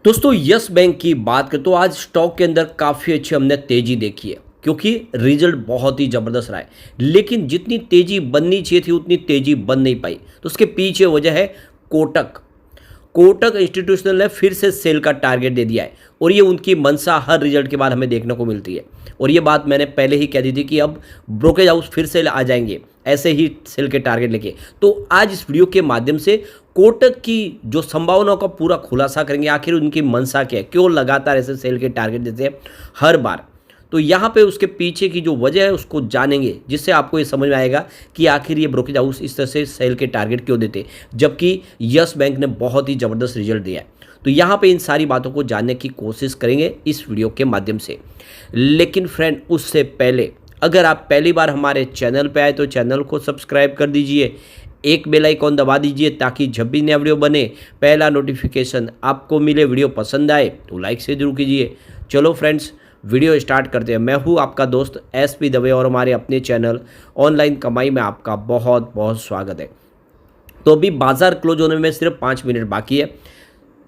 दोस्तों yes bank की बात करें तो आज स्टॉक के अंदर काफ़ी अच्छी हमने तेज़ी देखी है क्योंकि रिजल्ट बहुत ही ज़बरदस्त रहा है। लेकिन जितनी तेज़ी बननी चाहिए थी उतनी तेज़ी बन नहीं पाई। तो उसके पीछे वजह है कोटक। कोटक इंस्टीट्यूशनल ने फिर से सेल का टारगेट दे दिया है और ये उनकी मंशा हर रिजल्ट के बाद हमें देखने को मिलती है। और ये बात मैंने पहले ही कह दी थी कि अब ब्रोकरेज हाउस फिर से आ जाएंगे ऐसे ही सेल के टारगेट लेके। तो आज इस वीडियो के माध्यम से कोटक की जो संभावनाओं का पूरा खुलासा करेंगे, आखिर उनकी मंशा क्या है, क्यों लगातार ऐसे सेल के टारगेट देते हैं हर बार। तो यहाँ पे उसके पीछे की जो वजह है उसको जानेंगे, जिससे आपको ये समझ में आएगा कि आखिर ये ब्रोकरेज हाउस इस तरह से सेल के टारगेट क्यों देते हैं जबकि यस बैंक ने बहुत ही ज़बरदस्त रिजल्ट दिया है। तो यहाँ पे इन सारी बातों को जानने की कोशिश करेंगे इस वीडियो के माध्यम से। लेकिन फ्रेंड उससे पहले अगर आप पहली बार हमारे चैनल पे आए तो चैनल को सब्सक्राइब कर दीजिए, एक बेल आइकॉन दबा दीजिए ताकि जब भी नया वीडियो बने पहला नोटिफिकेशन आपको मिले। वीडियो पसंद आए तो लाइक से जरूर कीजिए। चलो फ्रेंड्स वीडियो स्टार्ट करते हैं। मैं हूँ आपका दोस्त SP दवे और हमारे अपने चैनल ऑनलाइन कमाई में आपका बहुत बहुत स्वागत है। तो अभी बाजार क्लोज होने में सिर्फ 5 मिनट बाकी है,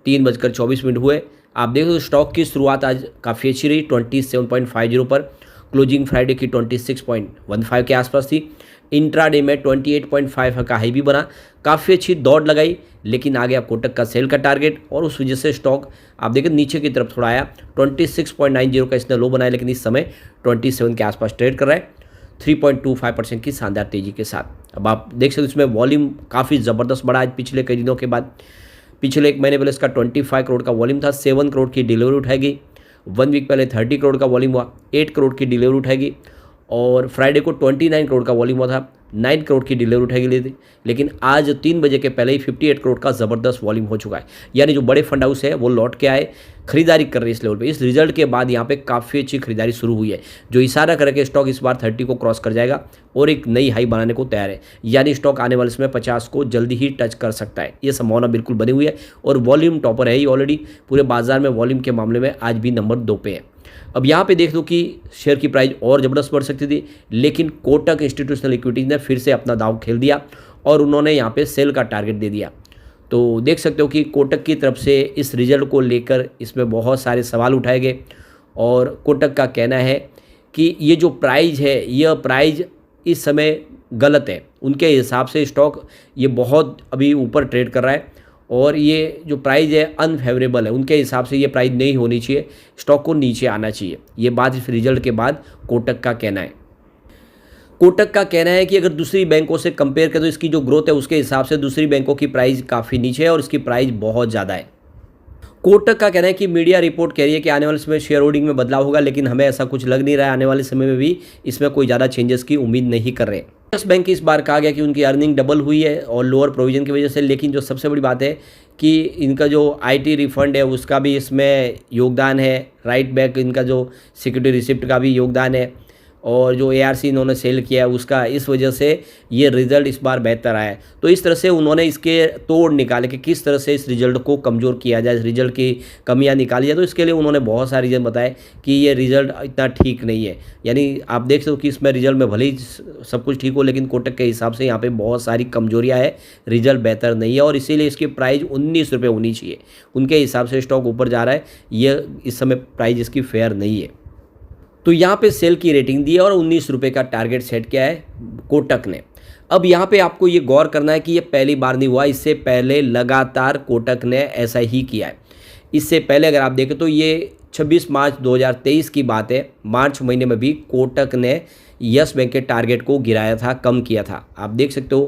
3:24 हुए। आप देखो तो स्टॉक की शुरुआत आज काफ़ी अच्छी रही, 27.50 पर। क्लोजिंग फ्राइडे की 26.15 के आसपास थी। इंट्राडे में 28.5 का हाई भी बना, काफ़ी अच्छी दौड़ लगाई। लेकिन आ गया कोटक का सेल का टारगेट और उस वजह से स्टॉक आप देखें नीचे की तरफ थोड़ा आया। 26.90 का इसने लो बनाया, लेकिन इस समय 27 के आसपास ट्रेड कर रहा है 3.25% की शानदार तेज़ी के साथ। अब आप देख सकते हो इसमें वॉल्यूम काफ़ी ज़बरदस्त बढ़ा आज पिछले कई दिनों के बाद। पिछले एक महीने पहले इसका 25 करोड़ का वॉल्यूम था, 7 करोड़ की डिलीवरी उठाएगी। 1 वीक पहले 30 करोड़ का वॉल्यूम हुआ, 8 करोड़ की डिलीवरी उठाएगी। और फ्राइडे को 29 करोड़ का वॉल्यूम हुआ था, 9 करोड़ की डिलीवरी उठाई गई थी। लेकिन आज 3 बजे के पहले ही 58 करोड़ का ज़बरदस्त वॉल्यूम हो चुका है। यानी जो बड़े फंड हाउस है वो लौट के आए, खरीदारी कर रही है इस लेवल पे। इस रिजल्ट के बाद यहाँ पे काफ़ी अच्छी खरीदारी शुरू हुई है, जो इशारा करके स्टॉक इस बार 30 को क्रॉस कर जाएगा और एक नई हाई बनाने को तैयार है। यानी स्टॉक आने वाले समय 50 को जल्दी ही टच कर सकता है, ये संभावना बिल्कुल बनी हुई है। और वॉल्यूम टॉपर है ही ऑलरेडी, पूरे बाजार में वॉल्यूम के मामले में आज भी नंबर 2 पे है। अब यहाँ पे देख लो कि शेयर की प्राइस और ज़बरदस्त बढ़ सकती थी, लेकिन कोटक इंस्टीट्यूशनल इक्विटीज ने फिर से अपना दांव खेल दिया और उन्होंने यहाँ पे सेल का टारगेट दे दिया। तो देख सकते हो कि कोटक की तरफ से इस रिजल्ट को लेकर इसमें बहुत सारे सवाल उठाए गए और कोटक का कहना है कि ये जो प्राइस है यह प्राइस इस समय गलत है। उनके हिसाब से स्टॉक ये बहुत अभी ऊपर ट्रेड कर रहा है और ये जो प्राइस है अनफेवरेबल है। उनके हिसाब से ये प्राइस नहीं होनी चाहिए, स्टॉक को नीचे आना चाहिए। ये बात इस रिजल्ट के बाद कोटक का कहना है। कोटक का कहना है कि अगर दूसरी बैंकों से कंपेयर करें तो इसकी जो ग्रोथ है उसके हिसाब से दूसरी बैंकों की प्राइस काफ़ी नीचे है और इसकी प्राइस बहुत ज़्यादा है। कोटक का कहना है कि मीडिया रिपोर्ट कह रही है कि आने वाले समय में शेयर होल्डिंग में बदलाव होगा, लेकिन हमें ऐसा कुछ लग नहीं रहा है। आने वाले समय में भी इसमें कोई ज़्यादा चेंजेस की उम्मीद नहीं कर रहे। यस बैंक की इस बार कहा गया कि उनकी अर्निंग डबल हुई है और लोअर प्रोविजन की वजह से। लेकिन जो सबसे बड़ी बात है कि इनका जो IT रिफंड है उसका भी इसमें योगदान है, राइट बैक इनका जो सिक्योरिटी रिसिप्ट का भी योगदान है और जो ARC इन्होंने सेल किया है उसका, इस वजह से ये रिज़ल्ट इस बार बेहतर आया है। तो इस तरह से उन्होंने इसके तोड़ निकाले कि किस तरह से इस रिज़ल्ट को कमज़ोर किया जाए, इस रिज़ल्ट की कमियां निकाली जाए। तो इसके लिए उन्होंने बहुत सारे रीज़न बताए कि ये रिज़ल्ट इतना ठीक नहीं है। यानी आप देख सकते हो कि इसमें रिज़ल्ट में भले ही सब कुछ ठीक हो, लेकिन कोटक के हिसाब से यहाँ पर बहुत सारी कमजोरियाँ है, रिज़ल्ट बेहतर नहीं है और इसीलिए इसकी प्राइस 19 रुपये होनी चाहिए। उनके हिसाब से स्टॉक ऊपर जा रहा है, ये इस समय प्राइस इसकी फेयर नहीं है। तो यहाँ पे सेल की रेटिंग दी है और 19 रुपये का टारगेट सेट किया है कोटक ने। अब यहाँ पे आपको ये गौर करना है कि ये पहली बार नहीं हुआ, इससे पहले लगातार कोटक ने ऐसा ही किया है। इससे पहले अगर आप देखें तो ये 26 मार्च 2023 की बात है, मार्च महीने में भी कोटक ने यस बैंक के टारगेट को गिराया था, कम किया था। आप देख सकते हो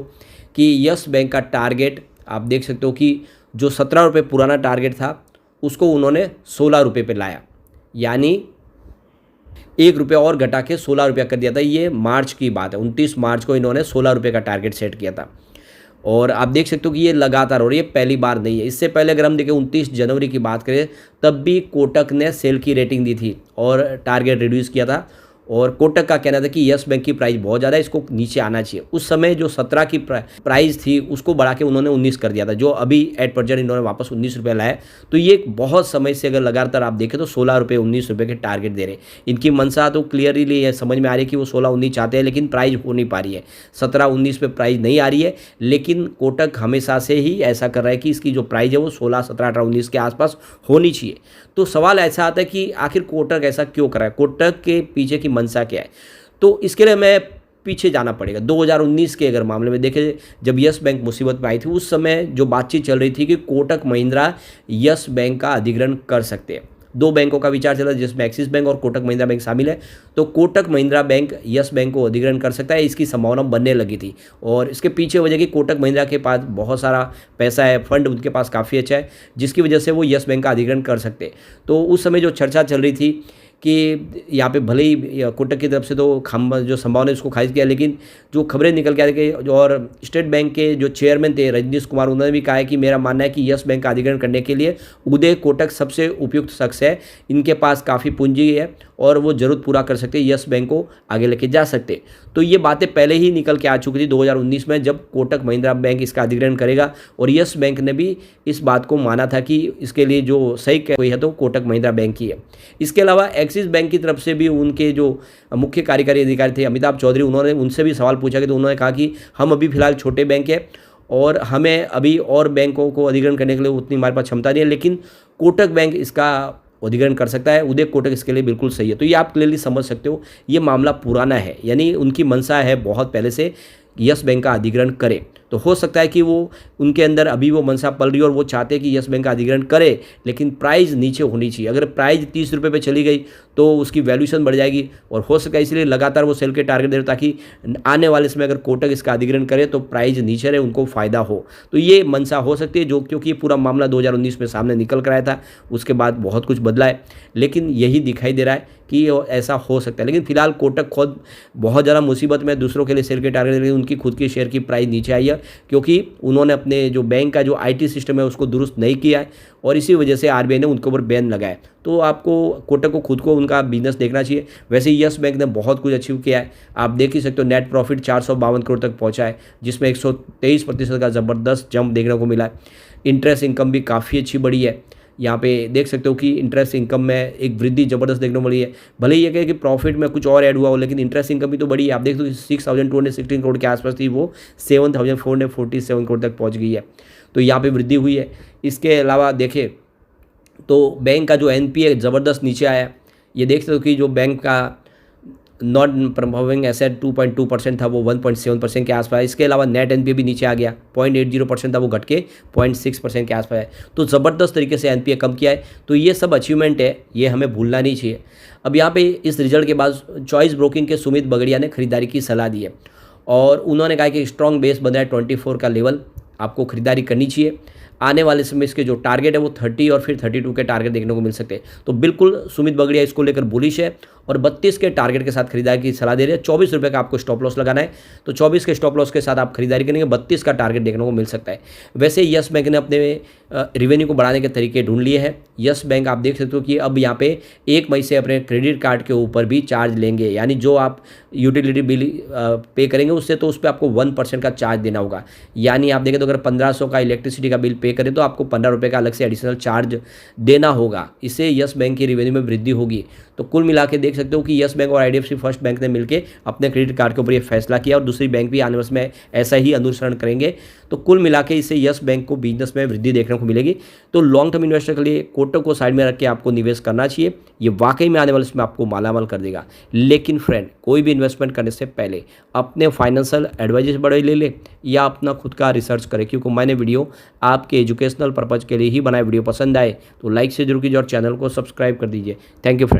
कि यस बैंक का टारगेट आप देख सकते हो कि जो 17 रुपये पुराना टारगेट था उसको उन्होंने 16 रुपये पर लाया, यानी 1 रुपया और घटा के 16 रुपया कर दिया था। ये मार्च की बात है, 29 मार्च को इन्होंने 16 रुपये का टारगेट सेट किया था और आप देख सकते हो कि ये लगातार और ये पहली बार नहीं है। इससे पहले अगर हम देखें 29 जनवरी की बात करें तब भी कोटक ने सेल की रेटिंग दी थी और टारगेट रिड्यूस किया था और कोटक का कहना था कि यस बैंक की प्राइस बहुत ज़्यादा है, इसको नीचे आना चाहिए। उस समय जो 17 की प्राइस थी उसको बढ़ा के उन्होंने 19 कर दिया था, जो अभी एट प्रेजेंट इन्होंने वापस 19 रुपये लाया। तो ये एक बहुत समय से अगर लगातार आप देखें तो 16 रुपये 19 रुपये के टारगेट दे रहे हैं। इनकी मंशा तो क्लियरली ये समझ में आ रही है कि वो 16-19 चाहते हैं, लेकिन प्राइस हो नहीं पा रही है। 17-19 पे प्राइस नहीं आ रही है, लेकिन कोटक हमेशा से ही ऐसा कर रहा है कि इसकी जो प्राइस है वो 16, 17, 18, 19 के आसपास होनी चाहिए। तो सवाल ऐसा आता है कि आखिर कोटक ऐसा क्यों कर रहा है, कोटक के पीछे की मंशा क्या है। तो इसके लिए मैं पीछे जाना पड़ेगा। 2019 के अगर मामले में देखें, जब यस बैंक मुसीबत में आई थी, उस समय जो बातचीत चल रही थी कि कोटक महिंद्रा यस बैंक का अधिग्रहण कर सकते हैं। दो बैंकों का विचार चला जिसमें एक्सिस बैंक और कोटक महिंद्रा बैंक शामिल है। तो Kotak Mahindra bank yes bank को अधिग्रहण कर सकता है, इसकी संभावना बनने लगी थी। और इसके पीछे वजह कि कोटक महिंद्रा के पास बहुत सारा पैसा है, फंड उनके पास काफ़ी अच्छा है, जिसकी वजह से वो यस बैंक का अधिग्रहण कर सकते हैं। तो उस समय जो चर्चा चल रही थी कि यहाँ पे भले ही कोटक की तरफ से तो जो संभावना है उसको खारिज किया, लेकिन जो खबरें निकल के आ रही कि और स्टेट बैंक के जो चेयरमैन थे रजनीश कुमार, उन्होंने भी कहा है कि मेरा मानना है कि यस बैंक का अधिग्रहण करने के लिए उदय कोटक सबसे उपयुक्त शख्स है। इनके पास काफ़ी पूंजी है और वो जरूरत पूरा कर सकते, यस बैंक को आगे लेके जा सकते। तो ये बातें पहले ही निकल के आ चुकी थी 2019 में, जब कोटक महिंद्रा बैंक इसका अधिग्रहण करेगा। और यस बैंक ने भी इस बात को माना था कि इसके लिए जो सही कोई है तो कोटक महिंद्रा बैंक ही है। इसके अलावा एक्सिस बैंक की तरफ से भी उनके जो मुख्य कार्यकारी अधिकारी थे अमिताभ चौधरी, उन्होंने उनसे भी सवाल पूछा कि तो उन्होंने कहा कि हम अभी फिलहाल छोटे बैंक है और हमें अभी और बैंकों को अधिग्रहण करने के लिए उतनी हमारे पास क्षमता नहीं है, लेकिन कोटक बैंक इसका अधिग्रहण कर सकता है, उदय कोटक इसके लिए बिल्कुल सही है। तो ये आप क्लियरली समझ सकते हो, ये मामला पुराना है, यानी उनकी मंशा है बहुत पहले से यस बैंक का अधिग्रहण करे। तो हो सकता है कि वो उनके अंदर अभी वो मंशा पल रही है और वो चाहते हैं कि यस बैंक का अधिग्रहण करे, लेकिन प्राइस नीचे होनी चाहिए। अगर प्राइस 30 रुपये पे चली गई तो उसकी वैल्यूएशन बढ़ जाएगी और हो सकता है इसलिए लगातार वो सेल के टारगेट दे रहे ताकि आने वाले समय अगर कोटक इसका अधिग्रहण करे तो प्राइस नीचे रहे, उनको फ़ायदा हो। तो ये मंशा हो सकती है, जो क्योंकि ये पूरा मामला 2019 में सामने निकल कर आया था, उसके बाद बहुत कुछ बदला है, लेकिन यही दिखाई दे रहा है कि ऐसा हो सकता है। लेकिन फिलहाल कोटक खुद बहुत ज़्यादा मुसीबत में, दूसरों के लिए सेल के टारगेट दे, उनकी खुद की शेयर की प्राइस नीचे आई है क्योंकि उन्होंने अपने जो बैंक का जो आईटी सिस्टम है उसको दुरुस्त नहीं किया है और इसी वजह से आरबीआई ने उनके ऊपर बैन लगाया। तो आपको कोटक को खुद को उनका बिजनेस देखना चाहिए। वैसे यस बैंक ने बहुत कुछ अचीव किया है, आप देख ही सकते हो। नेट प्रॉफिट 452 करोड़ तक पहुंचा है, जिसमें 123% का ज़बरदस्त जंप देखने को मिला है। इंटरेस्ट इनकम भी काफ़ी अच्छी बढ़ी है, यहाँ पे देख सकते हो कि इंटरेस्ट इनकम में एक वृद्धि ज़बरदस्त देखने को मिली है। भले ही ये कहे कि प्रॉफिट में कुछ और ऐड हुआ हो, लेकिन इंटरेस्ट इनकम भी तो बढ़ी है। आप देख सकते हो 6,216 करोड़ के आसपास थी, वो 7,447 करोड़ तक पहुँच गई है, तो यहाँ पे वृद्धि हुई है। इसके अलावा देखें तो बैंक का जो एनपीए ज़बरदस्त नीचे आया है। ये देख सकते हो कि जो बैंक का नॉट परफॉर्मिंग एसेट 2.2% था, वो 1.7% के आसपास है। इसके अलावा नेट एनपीए भी नीचे आ गया, 0.80% था, वो घट के 0.6% के आसपास है। तो ज़बरदस्त तरीके से एनपीए कम किया है। तो ये सब अचीवमेंट है, ये हमें भूलना नहीं चाहिए। अब यहाँ पे इस रिजल्ट के बाद चॉइस ब्रोकिंग के सुमित बगड़िया ने खरीदारी की सलाह दी है और उन्होंने कहा कि स्ट्रॉन्ग बेस बन रहा है 24 का लेवल, आपको खरीदारी करनी चाहिए। आने वाले समय इसके जो टारगेट है वो 30 और फिर 32 के टारगेट देखने को मिल सकते हैं। तो बिल्कुल सुमित बगड़िया इसको लेकर बुलिश है और 32 के टारगेट के साथ खरीदारी की सलाह दे रहे हैं। 24 रुपये का आपको स्टॉप लॉस लगाना है, तो 24 के स्टॉप लॉस के साथ आप खरीदारी करेंगे, 32 का टारगेट देखने को मिल सकता है। वैसे यस बैंक ने अपने रेवेन्यू को बढ़ाने के तरीके ढूंढ लिए हैं। यस बैंक आप देख सकते हो कि अब यहाँ पे 1 मई से अपने क्रेडिट कार्ड के ऊपर भी चार्ज लेंगे, यानी जो आप यूटिलिटी बिल पे करेंगे उससे तो उस पर आपको 1% का चार्ज देना होगा। यानी आप देखें तो अगर 1500 का इलेक्ट्रिसिटी का बिल पे करें तो आपको 15 रुपये का अलग से एडिशनल चार्ज देना होगा। इससे यस बैंक की रेवेन्यू में वृद्धि होगी। तो कुल मिला के देख सकते हो कि यस बैंक और आईडीएफसी फर्स्ट बैंक ने मिलकर अपने क्रेडिट कार्ड के ऊपर ये फैसला किया और दूसरी बैंक भी आने वर्ष में ऐसा ही अनुसरण करेंगे। तो कुल मिला के इससे यस बैंक को बिजनेस में वृद्धि देखने को मिलेगी। तो लॉन्ग टर्म इन्वेस्टर के लिए कोटक को साइड में रख के आपको निवेश करना चाहिए, ये वाकई में आने वाले समय आपको मालामाल कर देगा। लेकिन फ्रेंड, कोई भी इन्वेस्टमेंट करने से पहले अपने फाइनेंशियल एडवाइजर बड़े ले ले या अपना खुद का रिसर्च करें, क्योंकि मैंने वीडियो आपके एजुकेशनल पर्पज़ के लिए ही बनाए। वीडियो पसंद आए तो लाइक से जरूर कीजिए और चैनल को सब्सक्राइब कर दीजिए। Thank you friend.